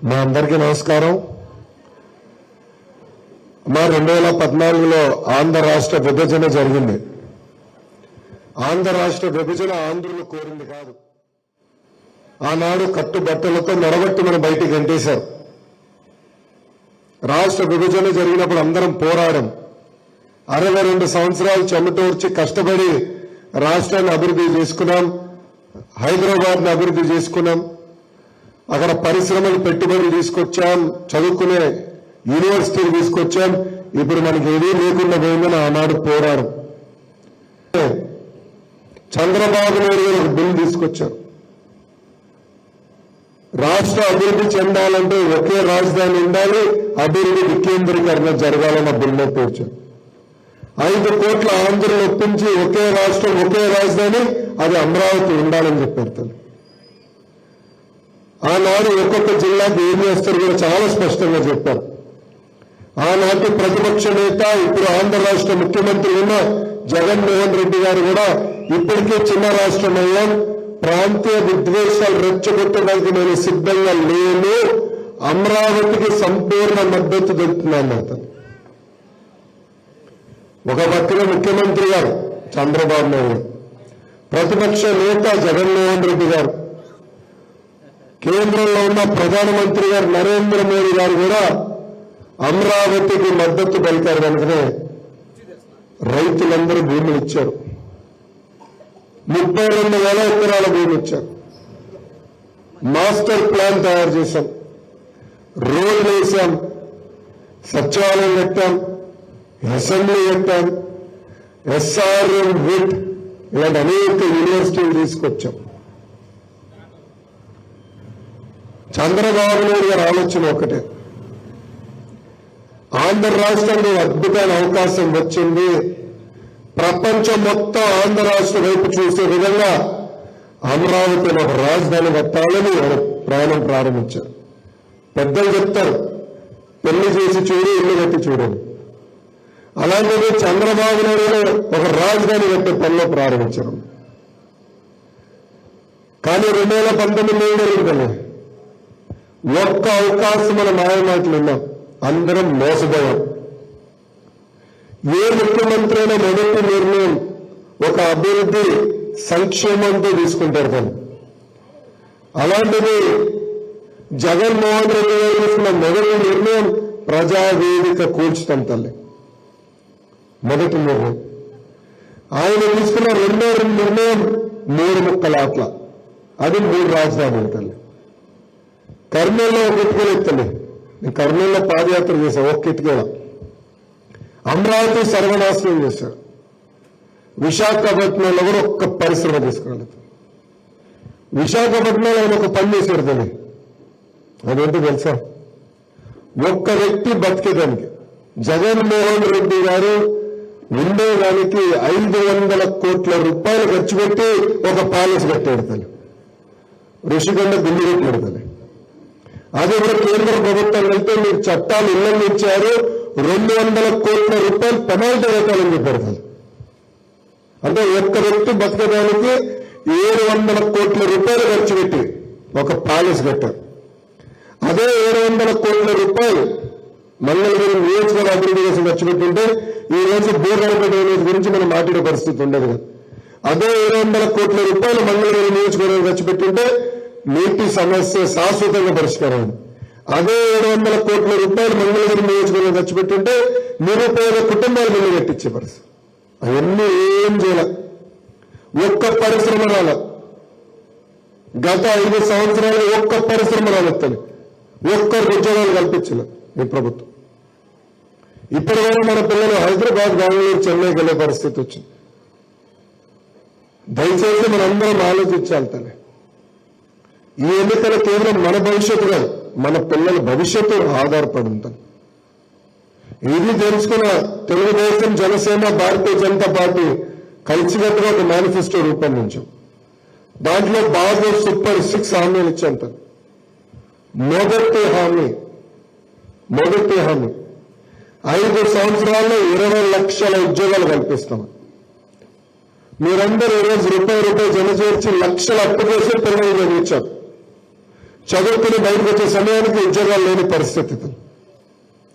మా అందరికీ నమస్కారం. మా 2014లో ఆంధ్ర రాష్ట్ర విభజన జరిగింది. ఆంధ్ర రాష్ట్ర విభజన ఆంధ్రులు కోరింది కాదు. ఆనాడు కట్టుబట్టలతో నడబట్టి మనం బయటికి గంటేశారు. రాష్ట్ర విభజన జరిగినప్పుడు అందరం పోరాడం. 62 సంవత్సరాలు చెమటోర్చి కష్టపడి రాష్ట్రాన్ని అభివృద్ధి చేసుకున్నాం. హైదరాబాద్ని అభివృద్ధి చేసుకున్నాం. అక్కడ పరిశ్రమలు పెట్టుబడులు తీసుకొచ్చాం. చదువుకునే యూనివర్సిటీలు తీసుకొచ్చాం. ఇప్పుడు మనకి ఏదీ లేకుండా పోయిందని ఆనాడు పోరాడం. చంద్రబాబు నాయుడు గారు బిల్లు తీసుకొచ్చారు. రాష్ట్ర అభివృద్ధి చెందాలంటే ఒకే రాజధాని ఉండాలి, అభివృద్ధి వికేంద్రీకరణ జరగాలన్న బిల్లు పేర్చారు. 5 కోట్ల ఆంధ్రులు ఒప్పించి ఒకే రాష్ట్రం ఒకే రాజధాని, అది అమరావతి ఉండాలని చెప్పారు. ఆనాడు ఒక్కొక్క జిల్లాకు ఏం చేస్తారు కూడా చాలా స్పష్టంగా చెప్పారు. ఆనాటి ప్రతిపక్ష నేత, ఇప్పుడు ఆంధ్ర రాష్ట్ర ముఖ్యమంత్రి ఉన్న జగన్మోహన్ రెడ్డి గారు కూడా ఇప్పటికే చిన్న రాష్ట్రం అయ్యాం, ప్రాంతీయ విద్వేషాలు రెచ్చగొట్టడానికి నేను సిద్ధంగా లేను, అమరావతికి సంపూర్ణ మద్దతు దొరుకుతున్నాను అతను. ఒక పక్కన ముఖ్యమంత్రి గారు చంద్రబాబు నాయుడు, ప్రతిపక్ష నేత జగన్మోహన్ రెడ్డి గారు, కేంద్రంలో ఉన్న ప్రధానమంత్రి గారు నరేంద్ర మోడీ గారు కూడా అమరావతికి మద్దతు పలికారు. కనుకనే రైతులందరూ భూములు ఇచ్చారు. 32,000 ఎకరాల భూమి ఇచ్చారు. మాస్టర్ ప్లాన్ తయారు చేశాం, రోడ్లు వేశాం, సచివాలయం కట్టాం, అసెంబ్లీ కట్టాం, ఎస్ఆర్ఎం విట్, ఇలాంటి అనేక యూనివర్సిటీలు తీసుకొచ్చాం. చంద్రబాబు నాయుడు గారి ఆలోచన ఒకటే, ఆంధ్ర రాష్ట్రంలో అద్భుతమైన అవకాశం వచ్చింది, ప్రపంచం మొత్తం ఆంధ్ర రాష్ట్రం వైపు చూసే విధంగా అమరావతిలో ఒక రాజధాని కట్టాలని ప్రయాణం ప్రారంభించారు. పెద్దలు చెప్తారు, పెళ్లి చేసి చూడు, ఇల్లు కట్టి చూడండి. అలాంటిది చంద్రబాబు నాయుడు ఒక రాజధాని కట్టే పనిలో ప్రారంభించారు. కానీ 2019 ఏం జరిగిందండి? ఒక్క అవకాశం మన మాయమాటలు ఉన్నాం, అందరం మోసపోయాం. ఏ ముఖ్యమంత్రి అయినా మొదటి నిర్ణయం ఒక అభివృద్ధి సంక్షేమంతో తీసుకుంటారు. కానీ అలాంటిది జగన్మోహన్ రెడ్డి గారు తీసుకున్న మొదటి నిర్ణయం ప్రజావేదిక కూల్చుతాం తల్లి. మొదటి నిర్ణయం. ఆయన తీసుకున్న రెండో నిర్ణయం 3 ముక్కల ఆట్ల, అది 3 రాజధానులు తల్లి. కర్నూలులో ఒక ఇటుకలు ఎత్తలే, నేను కర్నూలులో పాదయాత్ర చేశాను, ఒక్క ఇటుకేళ. అమరావతి సర్వనాశనం చేశారు. విశాఖపట్నంలో కూడా ఒక్క పరిశ్రమ తీసుకురాలేదు. విశాఖపట్నంలో ఆయన ఒక పని చేశారు. దాన్ని అదేంటో తెలుసా? ఒక్క వ్యక్తి బతికేదానికి జగన్మోహన్ రెడ్డి గారు ఉండేదానికి 500 కోట్ల రూపాయలు ఖర్చు పెట్టి ఒక ప్యాలెస్ కట్టాడు తల్లి. ఋషికొండ గుండు కట్టాడు తల్లి. అది కూడా కేంద్ర ప్రభుత్వం వెళ్తే మీరు చట్టాలు ఉల్లంఘించారు, 200 కోట్ల రూపాయలు పెనాల్టీ కట్టాలని చెప్పారు. అంటే ఒక్క వ్యక్తి బతకడానికి 700 కోట్ల రూపాయలు ఖర్చు పెట్టి ఒక ప్యాలెస్ కట్టారు. అదే 700 కోట్ల రూపాయలు మంగళగిరి నియోజకవర్గ అభివృద్ధి కోసం ఖర్చు పెట్టుంటే ఈ రోజు బోర్గడపేట గురించి మనం మాట్లాడే పరిస్థితి ఉండదు. అదే 700 కోట్ల రూపాయలు మంగళగిరి నియోజకవర్గం ఖర్చు పెట్టుంటే నీటి సమస్య శాశ్వతంగా పరిష్కారం. అదే 700 కోట్ల రూపాయలు మంగళగిరి నియోజకవర్గం ఖర్చు పెట్టుంటే నిరుపేద కుటుంబాలు ఇల్లు కట్టించే పరిస్థితి. అవన్నీ ఏం చేయాల, ఒక్క పరిశ్రమ రాల. గత 5 సంవత్సరాలు ఒక్క పరిశ్రమ రాలెత్తని, ఒక్కరికి ఉద్యోగాలు కల్పించలే ఈ ప్రభుత్వం. ఇప్పుడు కూడా మన పిల్లలు హైదరాబాద్, బెంగళూరు, చెన్నైకి వెళ్లే పరిస్థితి వచ్చింది. దయచేసి మనందరం ఆలోచించాలి తల్లి. ఈ ఎన్నికలు కేవలం మన భవిష్యత్తు కాదు, మన పిల్లల భవిష్యత్తు ఆధారపడి ఉంటుంది. ఇది తెలుసుకున్న తెలుగుదేశం, జనసేన, భారతీయ జనతా పార్టీ కలిసికట్టుగా ఒక మేనిఫెస్టో రూపొందించాం. దాంట్లో బాగా సూపర్ 6 హామీలు ఇచ్చాం. మొదటి హామీ 5 సంవత్సరాల్లో 20 లక్షల ఉద్యోగాలు కల్పిస్తాం. మీరందరూ ఈరోజు రూపాయి జమ చేర్చి లక్షల అప్పు చేసి పిల్లలు చదివించారు. చదువుకుని బయటకు వచ్చే సమయానికి ఉద్యోగాలు లేని పరిస్థితి.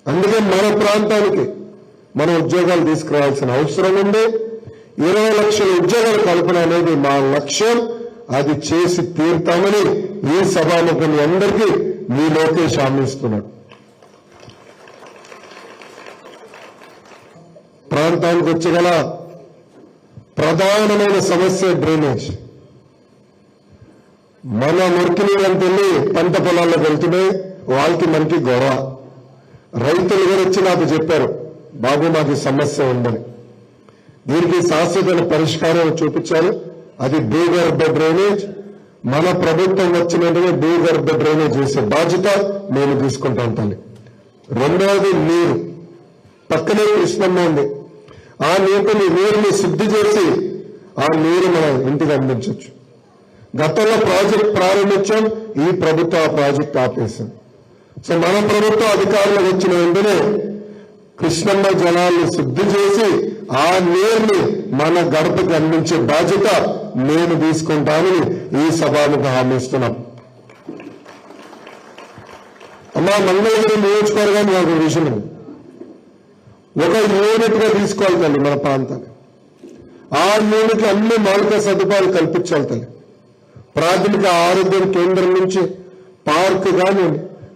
అందుకే మన ప్రాంతానికి మనం ఉద్యోగాలు తీసుకురావాల్సిన అవసరం ఉంది. 20 లక్షల ఉద్యోగాల కల్పన అనేది మా లక్ష్యం. అది చేసి తీరుతామని ఈ సభాముఖం అందరికీ మీ లోకేష్ హామీ ఇస్తున్నాడు. ప్రాంతానికి వచ్చగల ప్రధానమైన సమస్య డ్రైనేజ్. మన మురికి నీళ్ళంతా వెళ్ళి పంట పొలాల్లోకి వెళ్తున్నాయి. వాళ్ళకి మనకి గొడవ. రైతులు కూడా వచ్చి నాకు చెప్పారు, బాబు మాకు సమస్య ఉందని. దీనికి శాశ్వత పరిష్కారం చూపించాలి. అది భూగర్భ డ్రైనేజ్. మన ప్రభుత్వం వచ్చిన వెంటనే భూగర్భ డ్రైనేజ్ చేసే బాధ్యత నేను తీసుకుంటాను తల్లి. రెండవది నీరు. పక్కనే కృష్ణమ్మ ఉంది. ఆ నీరుని శుద్ధి చేసి ఆ నీరు మనం ఇంటికి అందించవచ్చు. గతంలో ప్రాజెక్ట్ ప్రారంభించాం. ఈ ప్రభుత్వం ఆ ప్రాజెక్ట్ ఆపేసింది. సో మన ప్రభుత్వం అధికారులకు వచ్చిన వెంటనే కృష్ణమ్మ జలాన్ని శుద్ధి చేసి ఆ నీరుని మన గడపకి అందించే బాధ్యత నేను తీసుకుంటానని ఈ సభకు హామీ ఇస్తున్నాం. అమ్మా, మంగళగిరి నియోజకవర్గాన్ని ఒక విషయం ఒక యూనిట్ గా తీసుకోవాలి తల్లి. మన ప్రాంతాన్ని ఆ యూనిట్ అన్ని మౌలిక సదుపాయాలు కల్పించాలి తల్లి. ప్రాథమిక ఆరోగ్య కేంద్రం నుంచి పార్క్ కానీ,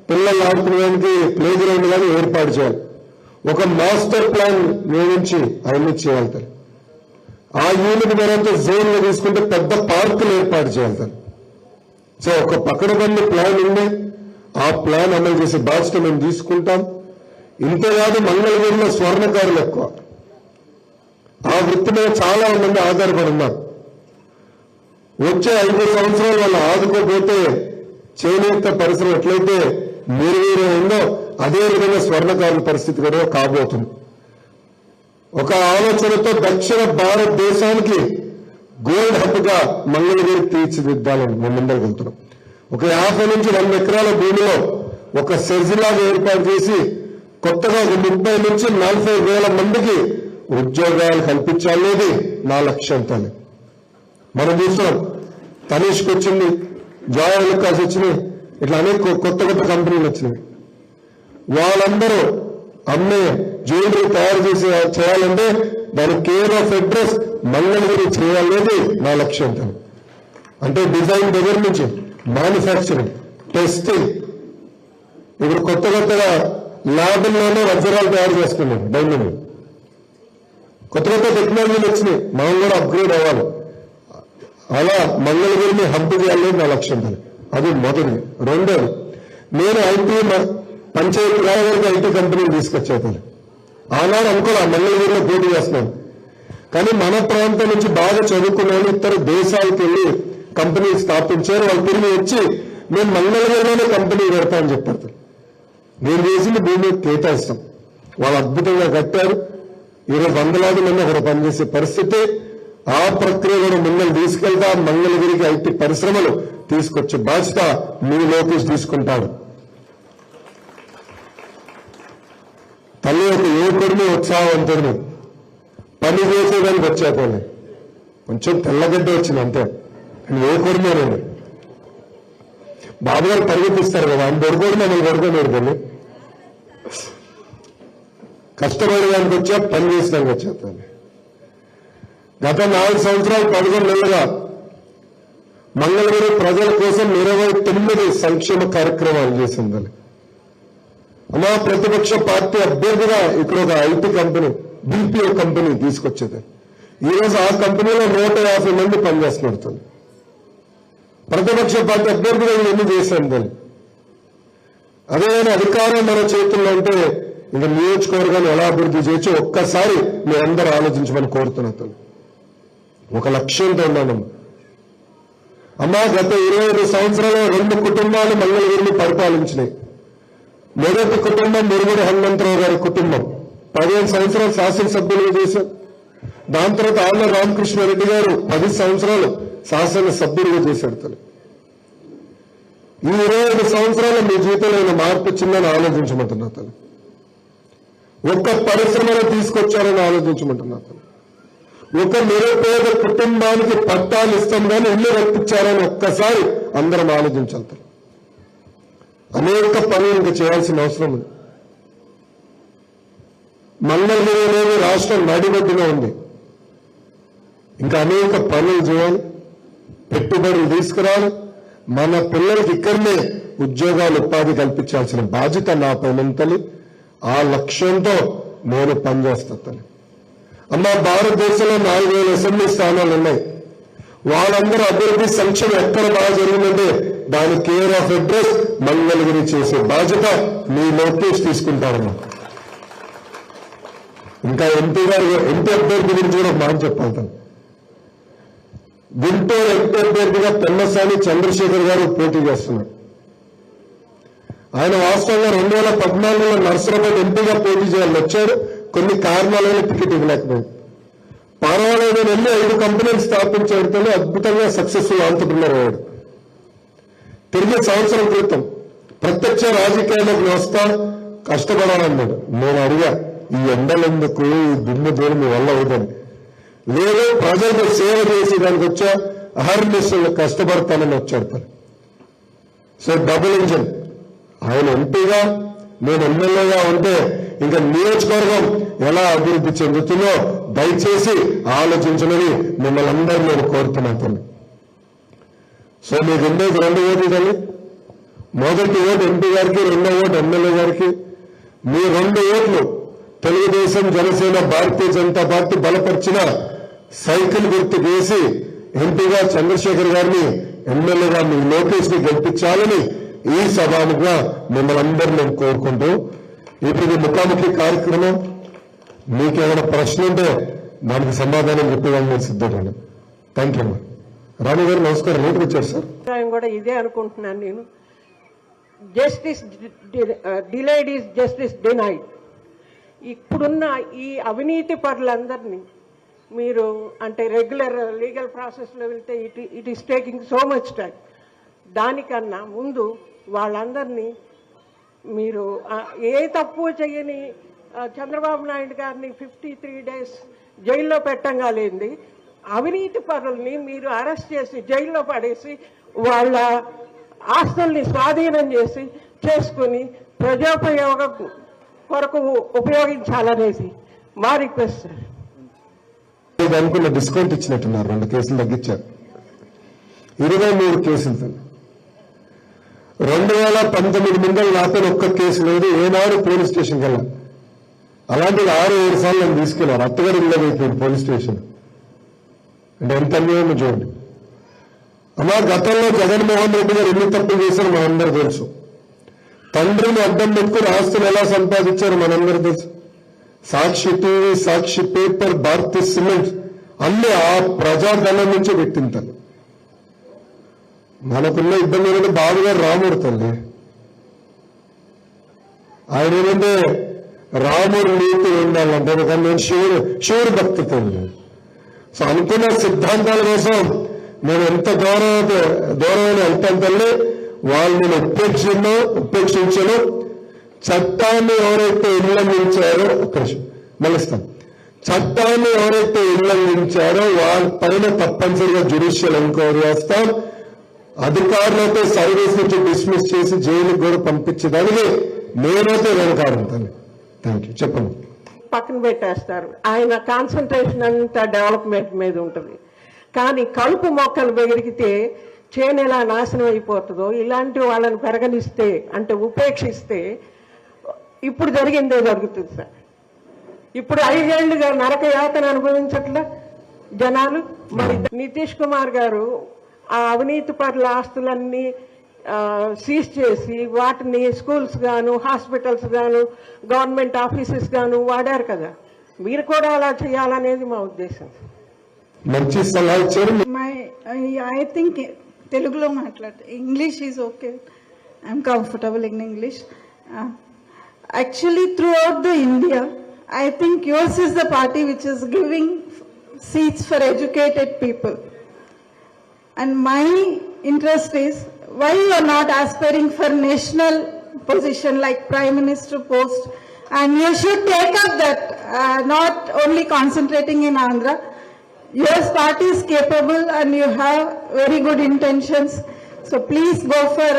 పిల్లలు ఆడుకోవడానికి ప్లే గ్రౌండ్ కానీ ఏర్పాటు చేయాలి. ఒక మాస్టర్ ప్లాన్ నియమించి అవన్నీ చేయాలి తల్లి. ఆ యూనిట్ మరంతా జోన్ లో తీసుకుంటే పెద్ద పార్కులు ఏర్పాటు చేయాలి తల్లి. సో ఒక పకడబంది ప్లాన్ ఉంది. ఆ ప్లాన్ అమలు చేసే బాధ్యత మేము తీసుకుంటాం. ఇంతేకాదు, మంగళగిరిలో స్వర్ణకారులు ఎక్కువ. ఆ వృత్తి మీద చాలా మంది ఆధారపడి ఉన్నారు. వచ్చే 5 సంవత్సరాలు వాళ్ళు ఆదుకోపోతే చేనేత పరిశ్రమ ఎట్లయితే నిర్వీర్యమైందో అదే విధంగా స్వర్ణకారుల పరిస్థితి కూడా కాబోతుంది. ఒక ఆలోచనతో దక్షిణ భారతదేశానికి గోల్డ్ హబ్ గా మంగళగిరి తీర్చిదిద్దాలని మేము ముందరకు వెళ్తున్నాం. ఒక 50 నుంచి 100 ఎకరాల భూమిలో ఒక సెర్జిలాగా ఏర్పాటు చేసి కొత్తగా 30 నుంచి 40 వేల మందికి ఉద్యోగాలు కల్పించాలనేది నా లక్ష్యం తల్లి. మనం చూస్తున్నాం, తనీష్కి వచ్చింది, జాయ్ ఎలక్కాస్ వచ్చినాయి, ఇట్లా అనేక కొత్త కొత్త కంపెనీలు వచ్చినాయి. వాళ్ళందరూ అమ్మే జ్యువెలరీ తయారు చేయాలంటే దాని కేర్ ఆఫ్ అడ్రస్ మంగళగిరి చేయాలనేది నా లక్ష్యం తల్లి. అంటే డిజైన్ దగ్గర నుంచి మ్యానుఫ్యాక్చరింగ్, టెస్టింగ్. ఇప్పుడు కొత్తగా ల్యాబ్ల్లోనే వజ్రాలు తయారు చేస్తున్నాం, డైమండ్. కొత్త టెక్నాలజీలు వచ్చినాయి, మనం కూడా అప్గ్రేడ్ అవ్వాలి. అలా మంగళగిరిని హబ్ చేయాలనేది నా లక్ష్యం తల్లి. అది మొదటిది. రెండోది, నేను ఐటీ పంచాయతీ రాజు వరకు ఐటీ కంపెనీలు తీసుకొచ్చేది. ఆనాడు అనుకోలే మంగళగిరిలో పోటీ చేస్తున్నాను. కానీ మన ప్రాంతం నుంచి బాగా చదువుకున్న వాళ్ళు ఇతర దేశాలకు వెళ్ళి కంపెనీలు స్థాపించారు. వాళ్ళు తిరిగి వచ్చి మేము మంగళగిరిలోనే కంపెనీ పెడతామని చెప్పారు. నేను చేసింది భూమి కేటాయిస్తాం. వాళ్ళు అద్భుతంగా కట్టారు. 20 వందలాది మంది అక్కడ పనిచేసే పరిస్థితి. ఆ ప్రక్రియ కూడా ముందుకు తీసుకెళ్తా మంగళగిరికి ఐటీ పరిశ్రమలు తీసుకొచ్చే బాధ్యత మీ లోకేష్ తీసుకుంటాడు. తల్లి ఒక యువకుడిని ఉత్సాహవంతుడిని పని చేసేదానికి వచ్చాకోండి. కొంచెం తెల్లగడ్డ వచ్చింది అంతే. యువకుడినే నేను. బాబు గారు పరిగెత్తిస్తారు కదా, ఆయన పడుకోండి, మమ్మల్ని పడుకోండి. కష్టపడడానికి వచ్చా, పని చేసేదానికి వచ్చా. గత 4 సంవత్సరాలు 11 నెలలుగా మంగళగిరి ప్రజల కోసం 29 సంక్షేమ కార్యక్రమాలు చేసిందని. అమ్మా, ప్రతిపక్ష పార్టీ అభ్యర్థిగా ఇక్కడ ఒక ఐటీ కంపెనీ, బీపీఓ కంపెనీ తీసుకొచ్చేది. ఈరోజు ఆ కంపెనీలో 150 మంది పనిచేస్తున్నారు. ప్రతిపక్ష పార్టీ అభ్యర్థిగా ఇవన్నీ చేశాను దాన్ని. అదే అధికారం మన చేతుల్లో ఉంటే ఇంకా నియోజకవర్గాన్ని ఎలా అభివృద్ధి చేయొచ్చో ఒక్కసారి మీరందరూ ఆలోచించమని కోరుతున్నారు. ఒక లక్ష్యంతో ఉన్నాను. అమ్మా, గత 25 సంవత్సరాలు 2 కుటుంబాలు మంగళగిరిని పరిపాలించినాయి. మొదటి కుటుంబం మురుగుడు హనుమంతరావు గారి కుటుంబం 15 సంవత్సరాలు శాసనసభ్యులుగా చేశారు. దాని తర్వాత ఆళ్ళ రామకృష్ణారెడ్డి గారు 10 సంవత్సరాలు శాసనసభ్యులుగా చేశాడు. తను ఈ 25 సంవత్సరాలు మీ జీవితంలో ఏమైనా మార్పు వచ్చిందని ఆలోచించమంటున్నా. తను ఒక్క పరిశ్రమను తీసుకొచ్చారని ఆలోచించమంటున్నా. తను ఒక నిరుపేద కుటుంబానికి పట్టాలు ఇస్తాం కానీ ఇల్లు రప్పించారని ఒక్కసారి అందరం ఆలోచించాలి. అనేక పనులు ఇంకా చేయాల్సిన అవసరం ఉంది. మంగళగిరి అనేది రాష్ట్రం నడిబొడ్డున ఉంది. ఇంకా అనేక పనులు చేయాలి, పెట్టుబడులు తీసుకురావాలి, మన పిల్లలకి ఇక్కడనే ఉద్యోగాలు ఉపాధి కల్పించాల్సిన బాధ్యత నా పైనంతలి. ఆ లక్ష్యంతో నేను పనిచేస్తాను. అమ్మ, భారతదేశంలో 4000 అసెంబ్లీ స్థానాలు ఉన్నాయి. వాళ్ళందరూ అభివృద్ధి సంక్షేమం ఎక్కడ బాగా జరిగిందంటే దాని కేర్ ఆఫ్ అడ్రస్ మంగళగిరి చేసే బాధ్యత మీ లోకేష్ తీసుకుంటారమ్మా. ఇంకా ఎంపీ అభ్యర్థి గురించి కూడా మాట చెప్పాలి. గుంటూరు ఎంపీ అభ్యర్థిగా పెమ్మసాని చంద్రశేఖర్ గారు పోటీ చేస్తున్నారు. ఆయన వాస్తవంగా 2014లో నర్సరాబాద్ ఎంపీగా పోటీ చేయాలని వచ్చారు. కొన్ని కారణాలైన టికెట్ ఇవ్వలేకపోయింది. పర్వాలేదు వెళ్ళి 5 కంపెనీలు స్థాపించేటతో అద్భుతంగా సక్సెస్ఫుల్ ఆంటర్‌ప్రెన్యూర్ అయ్యాడు. తిరిగి సంవత్సరం క్రితం ప్రత్యక్ష రాజకీయాల్లోకి వస్తా కష్టపడాలన్నాడు. నేను అడిగా, ఈ ఎండలెందుకు, ఈ దుమ్ము దూరం మీ వల్ల అవుతుంది. లేదు, ప్రజలకు సేవ చేసి దానికి వచ్చా, అహర్నిశలు కష్టపడతానని వచ్చాడు. So double engine. ఆయన ఎంపీగా, నేను ఎమ్మెల్యేగా ఉంటే ఇంకా నియోజకవర్గం ఎలా అభివృద్ధి చెందుతుందో దయచేసి ఆలోచించమని మిమ్మల్ని అందరూ నేను కోరుతున్నాను. సో మీకు ఉండేది 2 ఓట్లు తల్లి. మొదటి ఓటు ఎంపీ గారికి, 2వ ఓటు ఎమ్మెల్యే గారికి. మీ 2 ఓట్లు తెలుగుదేశం, జనసేన, భారతీయ జనతా పార్టీ బలపరిచిన సైకిల్ గుర్తు వేసి ఎంపీగా చంద్రశేఖర్ గారిని, ఎమ్మెల్యేగా మీ లోకేష్ ని గెలిపించాలని ఈ సభాముగా మిమ్మల్ని అందరూ నేను కోరుకుంటూ, ఇప్పుడు ఈ ముఖాముఖి కార్యక్రమం మీకేమైనా ప్రశ్న ఉంటే దానికి సమాధానం చెప్పేదాన్ని నేను సిద్ధంగా. Thank you. రాణి గారు నమస్కారం. రేపు వచ్చారు సార్. కూడా ఇదే అనుకుంటున్నాను నేను. Justice delayed is justice denied. ఇప్పుడున్న ఈ అవినీతి పరులందరినీ మీరు అంటే రెగ్యులర్ లీగల్ ప్రాసెస్లో వెళ్తే it is taking so much time. దానికన్నా ముందు వాళ్ళందరినీ మీరు ఏ తప్పు చేయని చంద్రబాబు నాయుడు గారిని 53 days జైల్లో పెట్టంగా లేనిది అవినీతి పరుల్ని మీరు అరెస్ట్ చేసి జైల్లో పడేసి వాళ్ళ ఆస్తుల్ని స్వాధీనం చేసుకుని ప్రజోపయోగం కొరకు ఉపయోగించాలనేసి మా రిక్వెస్ట్ సార్. అనుకున్న డిస్కౌంట్ ఇచ్చినట్టున్నారు. 2 కేసులు తగ్గించారు. 23 కేసులు. 2019 ముందర నాపై ఒక్క కేసు లేదు. ఏనాడు పోలీస్ స్టేషన్కి వెళ్ళాలి. అలాంటిది 6-7 సార్లు నన్ను తీసుకెళ్లారు. అత్తగారు ఇళ్ళైపోయింది పోలీస్ స్టేషన్. అంటే ఎంత అన్యాయం చూడండి. అమ్మా, గతంలో జగన్మోహన్ రెడ్డి గారు ఎన్ని తప్పులు చేశారో మనందరూ తెలుసు. తండ్రిని అడ్డం పెట్టుకుని ఆస్తులు ఎలా సంపాదించారో మనందరూ తెలుసు. సాక్షి టీవీ, సాక్షి పేపర్, భారతీ సిమెంట్ అన్ని ఆ ప్రజాధనం నుంచే పెట్టింటారు. మనకున్న ఇబ్బంది ఏంటంటే బాబుగా రాముడు తల్లి. ఆయన ఏంటంటే రాముడు నీతి ఉండాలంటే, కానీ నేను శివుడు భక్తి తల్లి. సో అనుకున్న సిద్ధాంతాల కోసం నేను ఎంత దూరమైన వెళ్తాను తల్లి. వాళ్ళు నేను ఉపేక్షించను. చట్టాన్ని ఎవరైతే ఉల్లంఘించారో, మళ్ళిస్తాను, చట్టాన్ని ఎవరైతే ఉల్లంఘించారో వాళ్ళ పైన తప్పనిసరిగా జ్యుడిషియల్ ఎంక్వైరీ చేస్తాం. అధికారులతో సర్వీస్ నుంచి డిస్మిస్ చేసి జైలుకి కూడా పంపించడానికి నేనైతే వెనకాడుతాను. Thank you. చెప్పండి. పక్కన పెట్టేస్తారు. ఆయన కాన్సన్ట్రేషన్ అంతా డెవలప్మెంట్ మీద ఉంటుంది. కానీ కలుపు మొక్కలు బెదిరికితే చేను ఎలా నాశనం అయిపోతుందో ఇలాంటి వాళ్ళని పెరగనిస్తే అంటే ఉపేక్షిస్తే ఇప్పుడు జరిగిందే జరుగుతుంది సార్. ఇప్పుడు 5 ఏళ్లుగా నరక యాతన అనుభవించట్ల జనాలు. మరి నితీష్ కుమార్ గారు ఆ అవినీతి పరుల ఆస్తులన్నీ సీజ్ చేసి వాటిని స్కూల్స్ గాను, హాస్పిటల్స్ గాను, గవర్నమెంట్ ఆఫీసెస్ గాను వాడారు కదా. మీరు కూడా అలా చేయాలనేది మా ఉద్దేశం. మంచి సలహా ఇచ్చారు. ఐ థింక్ తెలుగులో మాట్లాడితే English is okay. I'm comfortable in English. Actually through out the India I think yours is the party which is giving seats for educated people. And my interest is why you are not aspiring for national position like Prime Minister post, and you should take up that, not only concentrating in Andhra. Your party is capable and you have very good intentions. So please go for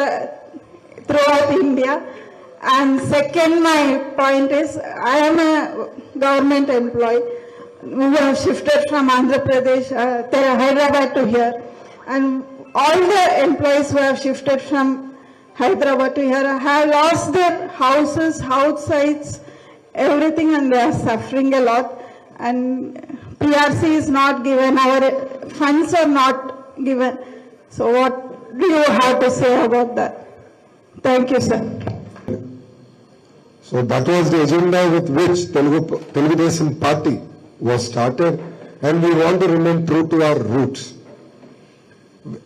throughout India. And second, my point is, I am a government employee who have shifted from Andhra Pradesh, Hyderabad to here. And all the employees who have shifted from Hyderabad to here have lost their houses, house sites, everything, and they are suffering a lot. And PRC is not given, our funds are not given. So what do you have to say about that? Thank you, sir. So that was the agenda with which Telugu Desam Party was started, and we want to remain true to our roots.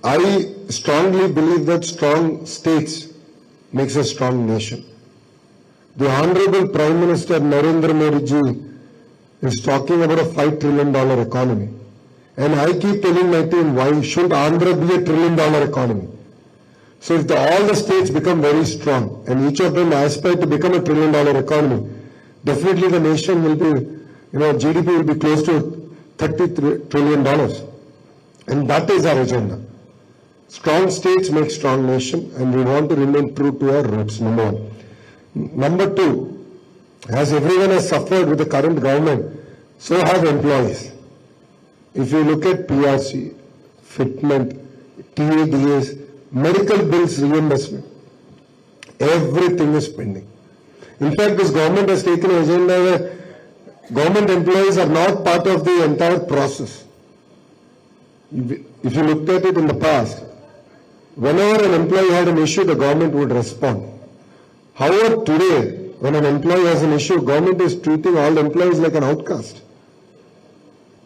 I strongly believe that strong states makes a strong nation. The Honorable Prime Minister Narendra Modi ji is talking about a $5 trillion economy. And I keep telling my team, why should Andhra be a $1 trillion economy? So if all the states become very strong and each of them aspire to become a $1 trillion economy, definitely the nation will be, GDP will be close to $30 trillion. And that is our agenda. Strong states make strong nation, and we want to remain true to our roots, number one. Number two, as everyone has suffered with the current government, so have employees. If you look at PRC, fitment, TADS, medical bills reimbursement, everything is pending. In fact, this government has taken an agenda where government employees are not part of the entire process. If you looked at it in the past, whenever an employee had an issue, the government would respond. However, today, when an employee has an issue, government is treating all employees like an outcast.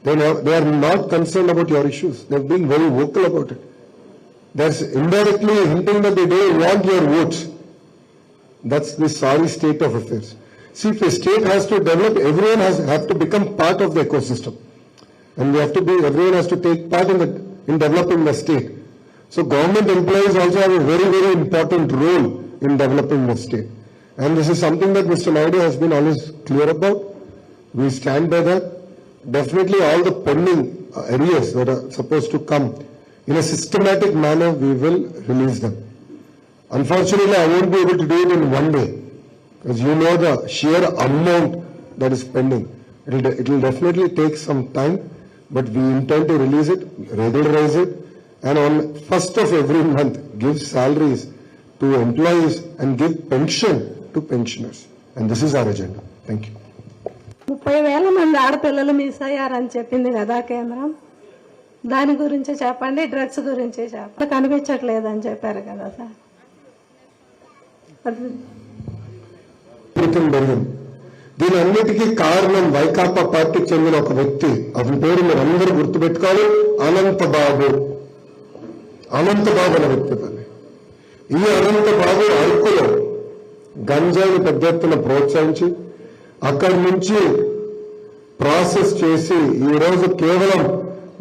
They are not concerned about your issues. They have been very vocal about it. That's indirectly hinting that they don't want your votes. That's the sorry state of affairs. See, if a state has to develop, everyone has to become part of the ecosystem. And everyone has to take part in developing the state. So government employees also have a very, very important role in developing the state. And this is something that Mr. Naidu has been always clear about. We stand by that. Definitely all the pending areas that are supposed to come, in a systematic manner, we will release them. Unfortunately, I won't be able to do it in one day, because you know the sheer amount that is pending. It will definitely take some time, but we intend to release it, regularize it, and on 1st of every month, give salaries to employees and give pension to pensioners. And this is our agenda. Thank you. 30,000 మంది ఆడపిల్లలు miss అయ్యారని చెప్పింది కదా కేంద్రం. దాని గురించి చెప్పండి, drugs గురించి చెప్పండి. కనిపించట్లేదని చెప్పారు కదా సార్. దీని అన్నిటికీ కారణం వైకాపా పార్టీకి చెందిన ఒక వ్యక్తి. అతని పేరు మీరు అందరూ గుర్తుపెట్టుకోవాలి, అనంతబాబు. అనంతబాబు అనే వ్యక్తి. ఈ అనంతబాబు అరకులో గంజాయిని పెద్ద ఎత్తున ప్రోత్సహించి అక్కడి నుంచి ప్రాసెస్ చేసి ఈరోజు కేవలం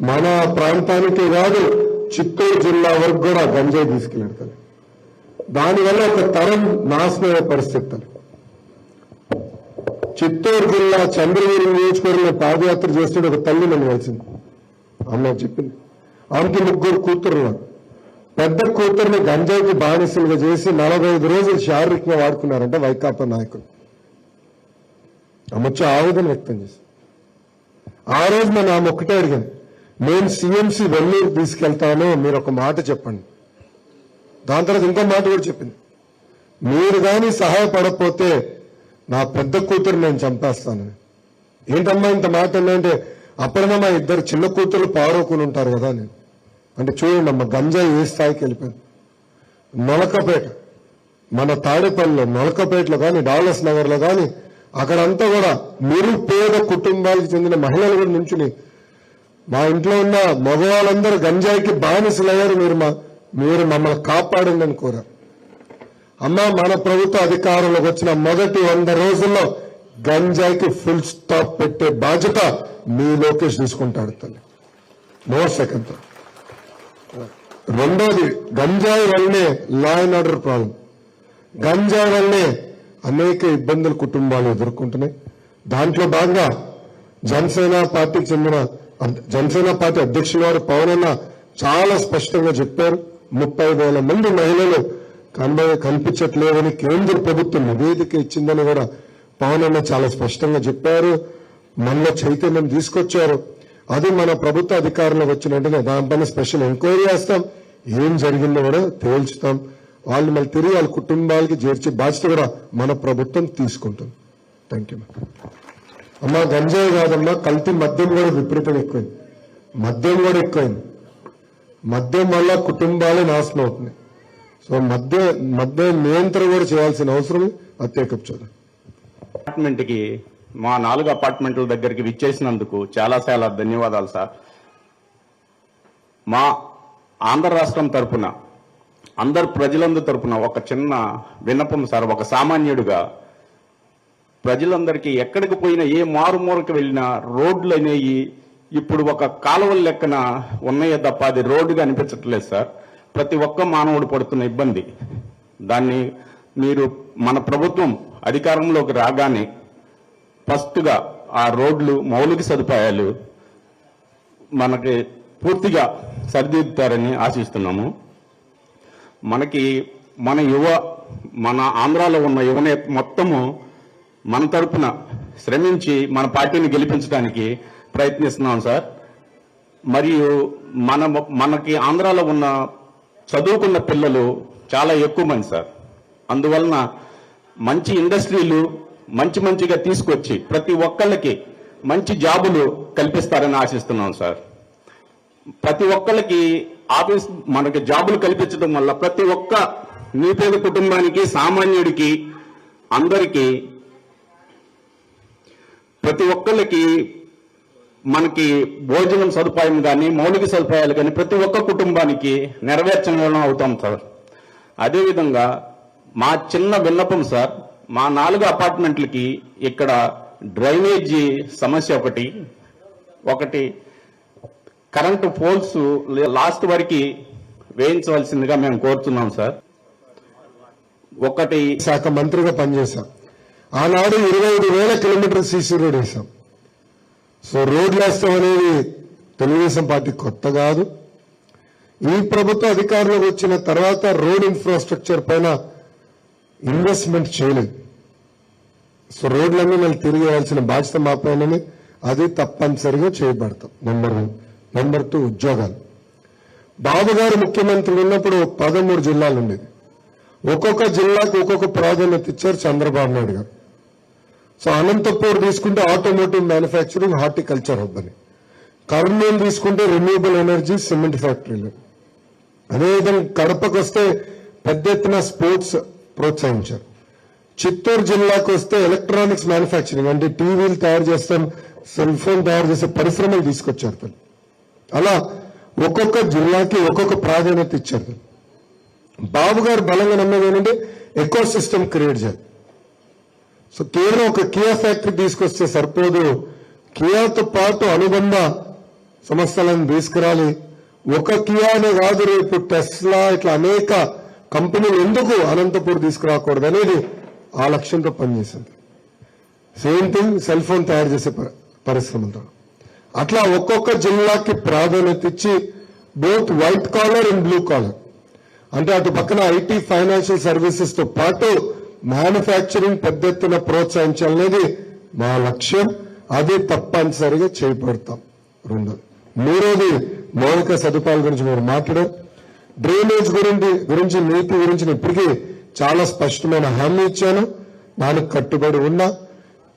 మన ప్రాంతానికి కాదు, చిత్తూరు జిల్లా వరకు కూడా గంజాయి తీసుకెళ్తారు. దానివల్ల ఒక తరం నాశనమయ్యే పరిస్థితులు. చిత్తూరు జిల్లా చంద్రగిరి నియోజకవర్గంలో పాదయాత్ర చేస్తుంటే ఒక తల్లి నన్ను కలిసింది. అమ్మ చెప్పింది, ఆమెకి 3 కూతురున్నారు. పెద్ద కూతురుని గంజాయికి బానిసలుగా చేసి 45 రోజులు శారీరకంగా వాడుకున్నారంటే వైకాపా నాయకులు. ఆమె ఆవేదన వ్యక్తం చేసి ఆ రోజు నేను ఆమె ఒక్కటే అడిగాను, నేను సిఎంసి వెల్లూరు తీసుకెళ్తాను, మీరు ఒక మాట చెప్పండి. దాని తర్వాత ఇంకో మాట కూడా చెప్పింది, మీరు కానీ సహాయపడకపోతే నా పెద్ద కూతురు నేను చంపేస్తానని. ఏంటమ్మా ఇంత మాట అంటే, అప్పుడన్నా మా 2 చిన్న కూతురు పారోకుని ఉంటారు కదా నేను అంటే. చూడండి అమ్మ, గంజాయి ఏ స్థాయికి వెళ్ళిపోయింది. నొలకపేట, మన తాడేపల్లిలో, నొలకపేటలో కానీ, డాలస్ నగర్లో కానీ, అక్కడంతా కూడా నిరుపేద కుటుంబాలకు చెందిన మహిళలు కూడా నుంచుని మా ఇంట్లో ఉన్న మగవాళ్ళందరూ గంజాయికి బానిసలయ్యారు, మీరు మమ్మల్ని కాపాడండి అని కోరారు. అమ్మ, మన ప్రభుత్వ అధికారంలోకి వచ్చిన మొదటి 100 రోజుల్లో గంజాయికి ఫుల్ స్టాప్ పెట్టే బాధ్యత మీ లోకేష్ తీసుకుంటాడు తల్లి. No second thought. రెండోది, గంజాయి వల్లనే లా అండ్ ఆర్డర్ ప్రాబ్లం. గంజాయి వల్లనే అనేక ఇబ్బందులు కుటుంబాలు ఎదుర్కొంటున్నాయి. దాంట్లో భాగంగా జనసేన పార్టీ అధ్యక్షుల వారు పవన్ అన్న చాలా స్పష్టంగా చెప్పారు, 30,000 మంది మహిళలు కనిపించట్లేదని కేంద్ర ప్రభుత్వం నివేదిక ఇచ్చిందని కూడా పవన్ అన్న చాలా స్పష్టంగా చెప్పారు. మనలో చైతన్యం తీసుకొచ్చారు. అది మన ప్రభుత్వ అధికారంలోకి వచ్చిన వెంటనే దానిపైన స్పెషల్ ఎంక్వైరీ చేస్తాం. ఏం జరిగిందో కూడా తేల్చుతాం. వాళ్ళు మళ్ళీ తిరిగి వాళ్ళ కుటుంబాలకి చేర్చే బాధ్యత కూడా మన ప్రభుత్వం తీసుకుంటుంది. Thank you. అమ్మా గంజాయి కాదమ్మా, కల్తీ మద్యం కూడా విపరీతంగా ఎక్కువైంది. మద్యం వల్ల కుటుంబాలే నాశనం అవుతుంది. సో మద్య నియంత్రణ కూడా చేయాల్సిన అవసరం అత్యకప్ చూద్దాం. అపార్ట్మెంట్కి మా 4 అపార్ట్మెంట్ల దగ్గరికి విచ్చేసినందుకు చాలా చాలా ధన్యవాదాలు సార్. మా ఆంధ్ర రాష్ట్రం తరఫున అందరు ప్రజలందరి తరఫున ఒక చిన్న విన్నపం సార్. ఒక సామాన్యుడిగా ప్రజలందరికీ ఎక్కడికి పోయినా ఏ మారుమూరకు వెళ్ళినా రోడ్లు అనేవి ఇప్పుడు ఒక కాలువల లెక్కన ఉన్నాయే తప్ప అది రోడ్డుగా అనిపించట్లేదు సార్. ప్రతి ఒక్క మానవుడు పడుతున్న ఇబ్బంది, దాన్ని మీరు మన ప్రభుత్వం అధికారంలోకి రాగానే ఫస్ట్గా ఆ రోడ్లు మౌలిక సదుపాయాలు మనకి పూర్తిగా సరిదిద్దుతారని ఆశిస్తున్నాము. మన ఆంధ్రాలో ఉన్న యువనేత మొత్తము మన తరపున శ్రమించి మన పార్టీని గెలిపించడానికి ప్రయత్నిస్తున్నాం సార్. మరియు మనకి ఆంధ్రాలో ఉన్న చదువుకున్న పిల్లలు చాలా ఎక్కువ మంది సార్. అందువలన మంచి ఇండస్ట్రీలు మంచిగా తీసుకొచ్చి ప్రతి ఒక్కళ్ళకి మంచి జాబులు కల్పిస్తారని ఆశిస్తున్నాం సార్. ప్రతి ఒక్కళ్ళకి మనకి జాబులు కల్పించడం వల్ల ప్రతి ఒక్క నిరుపేద కుటుంబానికి, సామాన్యుడికి, అందరికీ ప్రతి ఒక్కళ్ళకి మనకి భోజనం సదుపాయం కానీ మౌలిక సదుపాయాలు కానీ ప్రతి ఒక్క కుటుంబానికి నెరవేర్చడం అవుతాం సార్. అదేవిధంగా మా చిన్న విన్నపం సార్, మా 4 అపార్ట్మెంట్లకి ఇక్కడ డ్రైనేజీ సమస్య ఒకటి కరెంటు పోల్స్ లాస్ట్ వరకు వేయించవలసిందిగా మేము కోరుతున్నాం సార్. శాఖ మంత్రిగా పనిచేశాం. ఆనాడు 25,000 కిలోమీటర్ సీసీ రోడ్ వేశాం. సో రోడ్లు వేస్తాం అనేది తెలుగుదేశం పార్టీ కొత్త కాదు. ఈ ప్రభుత్వ అధికారంలోకి వచ్చిన తర్వాత రోడ్ ఇన్ఫ్రాస్ట్రక్చర్ పైన ఇన్వెస్ట్మెంట్ చేయలేదు. సో రోడ్లన్నీ మళ్ళీ తిరిగి వేయాల్సిన బాధ్యత మా పైననే, అది తప్పనిసరిగా చేయబడతాం. నెంబర్ 1. నెంబర్ 2, ఉద్యోగాలు. బాబు గారు ముఖ్యమంత్రి ఉన్నప్పుడు 13 జిల్లాలు ఉండేది. ఒక్కొక్క జిల్లాకు ఒక్కొక్క ప్రాధాన్యత ఇచ్చారు చంద్రబాబు నాయుడు గారు. సో అనంతపూర్ తీసుకుంటే ఆటోమోటివ్ మ్యానుఫ్యాక్చరింగ్, హార్టికల్చర్ హబ్ అని. కర్నూలు తీసుకుంటే రెన్యూబుల్ ఎనర్జీ, సిమెంట్ ఫ్యాక్టరీలు. అదేవిధంగా కడపకు వస్తే పెద్ద ఎత్తున స్పోర్ట్స్ ప్రోత్సహించారు. చిత్తూరు జిల్లాకు వస్తే ఎలక్ట్రానిక్స్ మ్యానుఫ్యాక్చరింగ్, అంటే టీవీలు తయారు చేస్తాం, సెల్ ఫోన్ తయారు చేసే పరిశ్రమలు తీసుకొచ్చారు. అలా ఒక్కొక్క జిల్లాకి ఒక్కొక్క ప్రాధాన్యత ఇచ్చారు. బాబు గారు బలంగా నమ్మేది ఏంటంటే ఎకో సిస్టమ్ క్రియేట్ చేయాలి. సో కేవలం ఒక కియా ఫ్యాక్టరీ తీసుకొస్తే సరిపోదు, కియాతో పాటు అనుబంధ సంస్థలను తీసుకురాలి. ఒక కియానే కాదు, రేపు టెస్లా ఇట్లా అనేక కంపెనీలు ఎందుకు అనంతపూర్ తీసుకురాకూడదు అనేది ఆ లక్ష్యంతో పనిచేసింది. సేమ్ థింగ్ సెల్ ఫోన్ తయారు చేసే పరిశ్రమతో అట్లా ఒక్కొక్క జిల్లాకి ప్రాధాన్యత ఇచ్చి both white collar and blue collar, అంటే అటు పక్కన ఐటీ, ఫైనాన్షియల్ సర్వీసెస్ తో పాటు మ్యానుఫ్యాక్చరింగ్ పెద్ద ఎత్తున ప్రోత్సహించాలనేది మా లక్ష్యం. అది తప్పనిసరిగా చేపడతాం. 3వది మౌలిక సదుపాయాల గురించి మీరు మాట్లాడారు. డ్రైనేజ్ గురించి నీతి గురించి ఇప్పటికీ చాలా స్పష్టమైన హామీ ఇచ్చాను, దానికి కట్టుబడి ఉన్నా.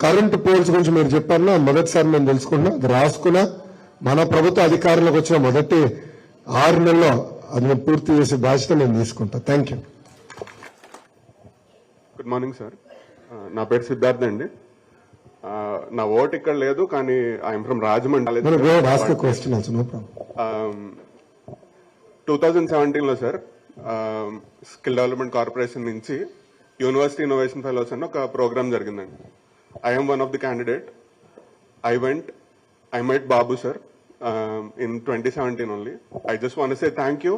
కరెంటు పోల్స్ గురించి మీరు చెప్పారు, మొదటిసారి నేను తెలుసుకున్నా, అది రాసుకున్నా. మన ప్రభుత్వ అధికారంలోకి వచ్చిన మొదటి 6 నెలల్లో అది నేను పూర్తి చేసే బాధ్యత నేను తీసుకుంటా. Thank you. Good morning sir. నా పేరు సిద్ధార్థ్ అండి. నా ఓటు ఇక్కడ లేదు, కానీ ఐఎమ్ ఫ్రమ్ రాజమండ్రి. 2017లో సార్ స్కిల్ డెవలప్మెంట్ కార్పొరేషన్ నుంచి యూనివర్సిటీ ఇన్నోవేషన్ ఫెలోస్ అని ఒక ప్రోగ్రామ్ జరిగిందండి. I'm one of the candidate. I met Babu sir in 2017 only. I just want to say thank you.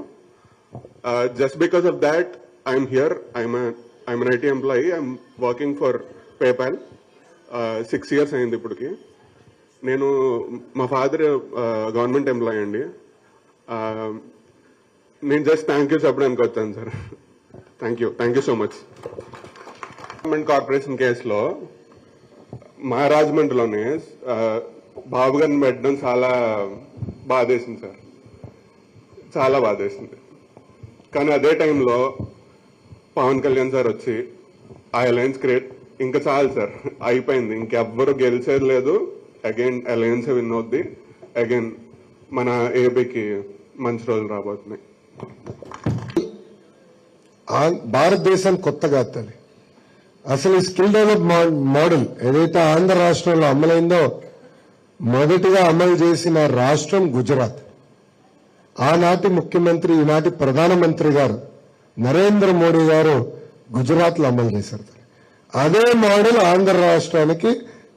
Just because of that, I'm here. I'm an IT employee. I'm working for PayPal. 6 years అయింది ఇప్పటికి. నేను మా father government employee అండి. నేను just thank you చెప్పడానికి వచ్చాను sir. Thank you so much. Corporation కేసులో మా రాజమండ్రిలోనే బాబు గారిని పెట్టడం చాలా బాధేసింది సార్, చాలా బాధేసింది. కానీ అదే టైంలో పవన్ కళ్యాణ్ సార్ వచ్చి ఆ అలయన్స్ క్రియేట్ ఇంకా చాలు సార్, అయిపోయింది, ఇంకెవ్వరు గెలిచేది లేదు, అగైన్ అలయన్స్ విన్ అవుద్ది, అగైన్ మన ఏపీకి మంచి రోజులు రాబోతున్నాయి. భారతదేశానికి కొత్తగా తల్లి అసలు ఈ స్కిల్ డెవలప్ మోడల్ ఏదైతే ఆంధ్ర రాష్ట్రంలో అమలైందో మొదటిగా అమలు చేసిన రాష్ట్రం గుజరాత్. ఆనాటి ముఖ్యమంత్రి ఈనాటి ప్రధానమంత్రి గారు నరేంద్ర మోడీ గారు గుజరాత్ లో అమలు చేశారు. అదే మోడల్ ఆంధ్ర రాష్ట్రానికి